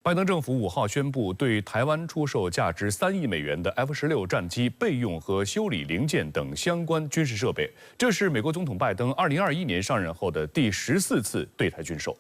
拜登政府5号宣布，对台湾出售价值3亿美元的 F-16战机备用和修理零件等相关军事设备。这是美国总统拜登2021年上任后的第14次对台军售。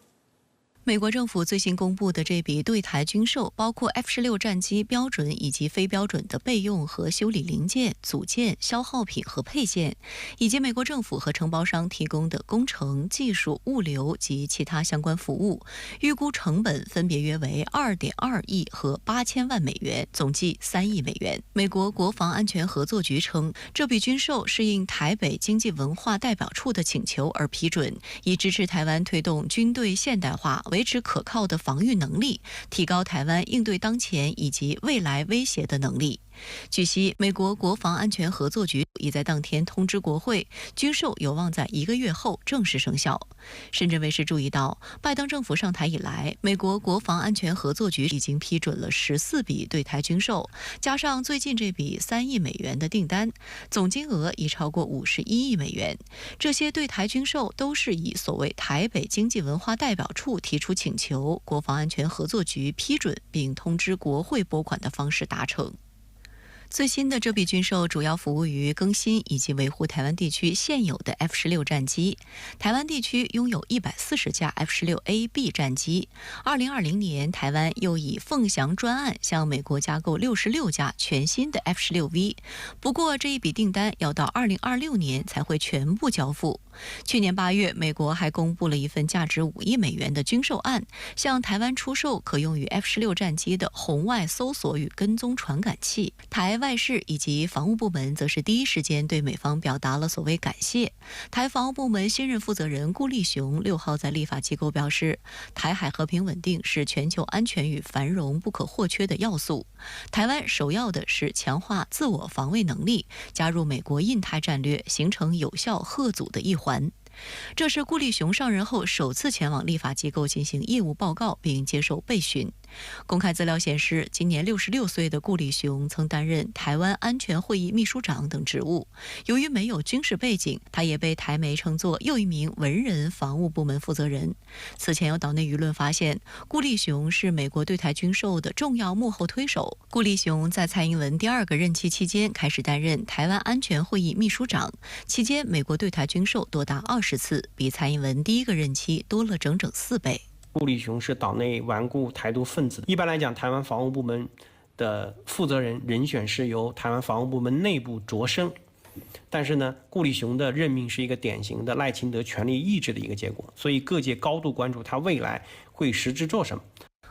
美国政府最新公布的这笔对台军售，包括 F-16战机标准以及非标准的备用和修理零件、组件、消耗品和配件，以及美国政府和承包商提供的工程、技术、物流及其他相关服务，预估成本分别约为2.2亿和8000万美元，总计3亿美元。美国国防安全合作局称，这笔军售是应台北经济文化代表处的请求而批准，以支持台湾推动军队现代化，维持可靠的防御能力，提高台湾应对当前以及未来威胁的能力。据悉，美国国防安全合作局已在当天通知国会，军售有望在1个月后正式生效。深圳卫视注意到，拜登政府上台以来，美国国防安全合作局已经批准了14笔对台军售，加上最近这笔3亿美元的订单，总金额已超过51亿美元。这些对台军售都是以所谓台北经济文化代表处提出请求，国防安全合作局批准并通知国会拨款的方式达成。 最新的这笔军售主要服务于更新以及维护台湾地区现有的 F-16战机。台湾地区拥有140架 F-16A/B 战机。2020年，台湾又以凤翔专案向美国加购66架全新的 F-16V。不过，这一笔订单要到2026年才会全部交付。去年8月，美国还公布了一份价值5亿美元的军售案，向台湾出售可用于 F-16战机的红外搜索与跟踪传感器。台外事以及防务部门则是第一时间对美方表达了所谓感谢。台防务部门新任负责人顾立雄6号在立法机构表示，台海和平稳定是全球安全与繁荣不可或缺的要素。台湾首要的是强化自我防卫能力，加入美国印太战略，形成有效嚇阻的一环。 这是顾立雄上任后首次前往立法机构进行业务报告并接受备询。公开资料显示，今年66岁的顾立雄曾担任台湾安全会议秘书长等职务。由于没有军事背景，他也被台媒称作又一名文人防务部门负责人。此前有岛内舆论发现，顾立雄是美国对台军售的重要幕后推手。顾立雄在蔡英文第2个任期期间开始担任台湾安全会议秘书长，期间美国对台军售多达20次，比蔡英文第1个任期多了整整4倍。 顾立雄是岛内顽固台独分子。一般来讲，台湾防务部门的负责人人选是由台湾防务部门内部擢升，但是呢，顾立雄的任命是一个典型的赖清德权力抑制的一个结果，所以各界高度关注他未来会实质做什么。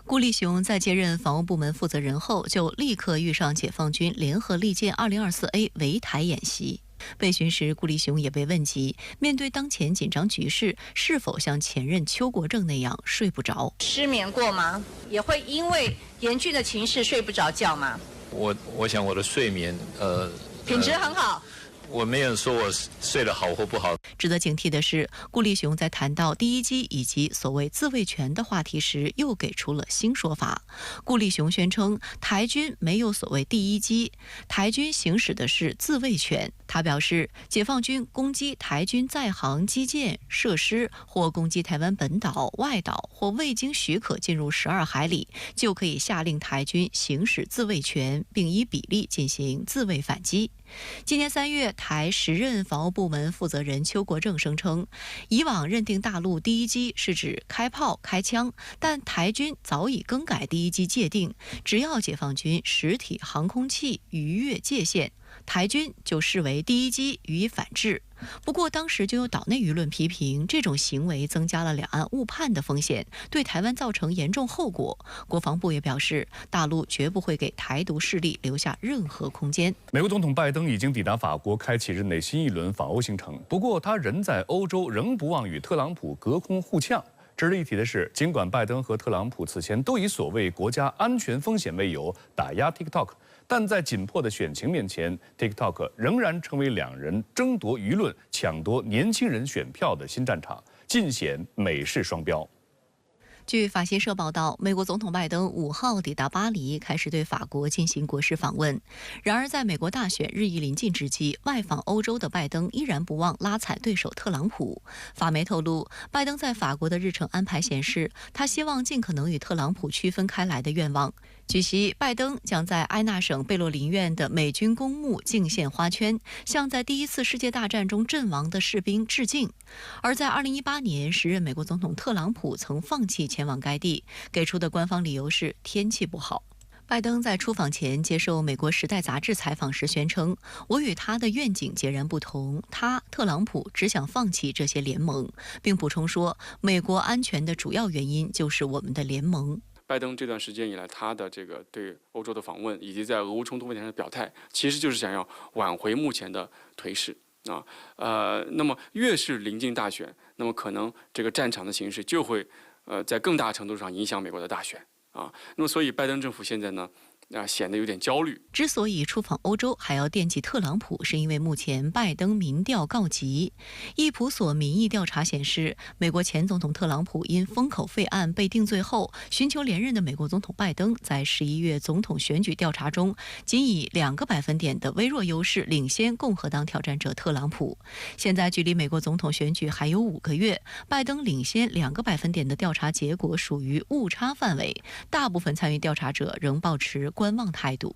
顾立雄在接任防务部门负责人后，就立刻遇上解放军联合利剑204A 围台演习。 被询时，顾立雄也被问及，面对当前紧张局势，是否像前任邱国正那样睡不着？失眠过吗？也会因为严峻的情势睡不着觉吗？我想我的睡眠品质很好。 我没有说我睡得好或不好。值得警惕的是，顾立雄在谈到第一机以及所谓自卫权的话题时，又给出了新说法。顾立雄宣称，台军没有所谓第一机，台军行使的是自卫权。他表示，解放军攻击台军在航基建设施，或攻击台湾本岛、外岛，或未经许可进入12海里，就可以下令台军行使自卫权，并依比例进行自卫反击。 今年3月，台时任防务部门负责人邱国正声称，以往认定大陆第一机是指开炮、开枪，但台军早已更改第一机界定，只要解放军实体航空器逾越界限，台军就视为第一机予以反制。不过，当时就有岛内舆论批评，这种行为增加了两岸误判的风险，对台湾造成严重后果。国防部也表示，大陆绝不会给台独势力留下任何空间。美国总统拜登已经抵达法国，开启任内新一轮访欧行程。不过，他人在欧洲，仍不忘与特朗普隔空互呛。值得一提的是，尽管拜登和特朗普此前都以所谓国家安全风险为由打压 TikTok， 但在紧迫的选情面前 ，TikTok 仍然成为两人争夺舆论、抢夺年轻人选票的新战场，尽显美式双标。据法新社报道，美国总统拜登5号抵达巴黎，开始对法国进行国事访问。然而，在美国大选日益临近之际，外访欧洲的拜登依然不忘拉踩对手特朗普。法媒透露，拜登在法国的日程安排显示，他希望尽可能与特朗普区分开来的愿望。据悉，拜登将在埃纳省贝洛林院的美军公墓敬献花圈，向在第一次世界大战中阵亡的士兵致敬。而在2018年，时任美国总统特朗普曾放弃前往该地，给出的官方理由是天气不好。拜登在出访前接受美国《时代》杂志采访时宣称：“我与他的愿景截然不同，特朗普只想放弃这些联盟，并补充说，美国安全的主要原因就是我们的联盟。”拜登这段时间以来，他的这个对欧洲的访问，以及在俄乌冲突问题上的表态，其实就是想要挽回目前的颓势啊。那么越是临近大选，那么可能这个战场的形势就会在更大程度上影响美国的大选啊。那么所以拜登政府现在呢，显得有点焦虑。之所以出访欧洲还要惦记特朗普，是因为目前拜登民调告急。易普索民意调查显示，美国前总统特朗普因封口费案被定罪后，寻求连任的美国总统拜登在11月总统选举调查中，仅以2个百分点的微弱优势领先共和党挑战者特朗普。现在距离美国总统选举还有5个月，拜登领先2个百分点的调查结果属于误差范围，大部分参与调查者仍保持观望态度。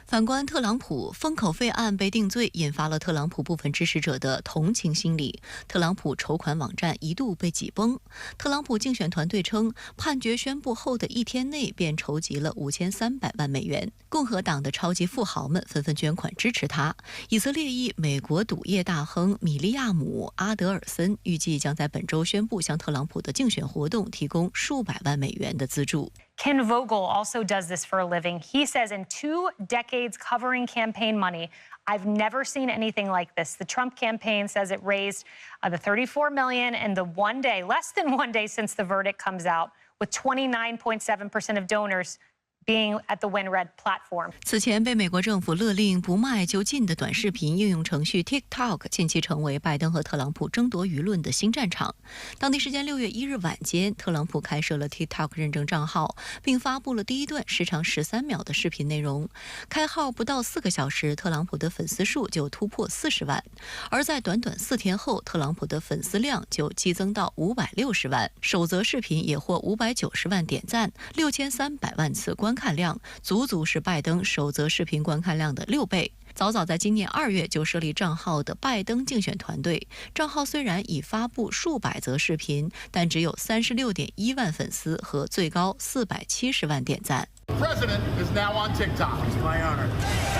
反观特朗普，封口费案被定罪，引发了特朗普部分支持者的同情心理。特朗普筹款网站一度被挤崩。特朗普竞选团队称，判决宣布后的1天内便筹集了5300万美元。共和党的超级富豪们纷纷捐款支持他。以色列裔美国赌业大亨米利亚姆·阿德尔森预计将在本周宣布向特朗普的竞选活动提供数百万美元的资助。Ken Vogel also does this for a living. He says in 2 decades covering campaign money, I've never seen anything like this. The Trump campaign says it raised the $34 million in the less than one day since the verdict comes out, with 29.7% of donors being at the WinRed platform. 此前被美国政府勒令不卖就禁的短视频应用程序 TikTok 近期成为拜登和特朗普争夺舆论的新战场。当地时间6月1日晚间，特朗普开设了 TikTok 认证账号，并发布了第一段时长13秒的视频内容。开号不到4个小时，特朗普的粉丝数就突破40万，而在短短4天后，特朗普的粉丝量就激增到560万，首则视频也获590万点赞，6300万次观看量，足足是拜登首则视频观看量的6倍。早在今年2月就设立账号的拜登竞选团队，账号虽然已发布数百则视频，但只有36.1万粉丝和最高470万点赞。President is now on TikTok. It's my honor. Right?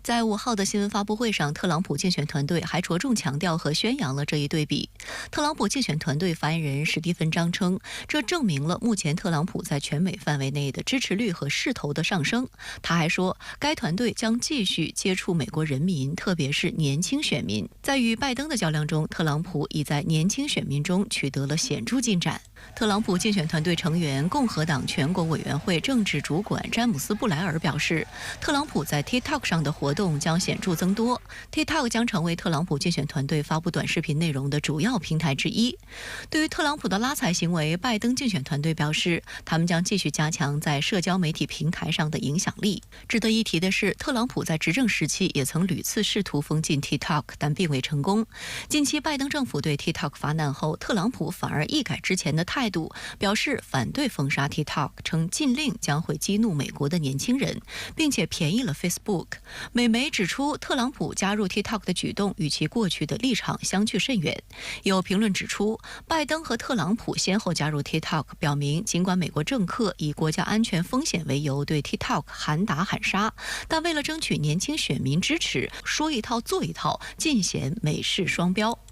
在5号的新闻发布会上，特朗普竞选团队还着重强调和宣扬了这一对比。特朗普竞选团队发言人史蒂芬·张称，这证明了目前特朗普在全美范围内的支持率和势头的上升。他还说，该团队将继续接触美国人民，特别是年轻选民。在与拜登的较量中，特朗普已在年轻选民中取得了显著进展。特朗普竞选团队成员、共和党全国委员会政治主管詹姆斯·布莱尔表示，特朗普在 TikTok 上的活动将显著增多， TikTok 将成为特朗普竞选团队发布短视频内容的主要平台之一。对于特朗普的拉踩行为，拜登竞选团队表示，他们将继续加强在社交媒体平台上的影响力。值得一提的是，特朗普在执政时期也曾屡次试图封禁 TikTok， 但并未成功。近期拜登政府对 TikTok 发难后，特朗普反而一改之前的态度，表示反对封杀 TikTok， 称禁令将会激怒美国的年轻人，并且便宜了 Facebook。 美媒指出，特朗普加入 TikTok 的举动与其过去的立场相距甚远。有评论指出，拜登和特朗普先后加入 TikTok， 表明尽管美国政客以国家安全风险为由对 TikTok 喊打喊杀，但为了争取年轻选民支持，说一套做一套，尽显美式双标。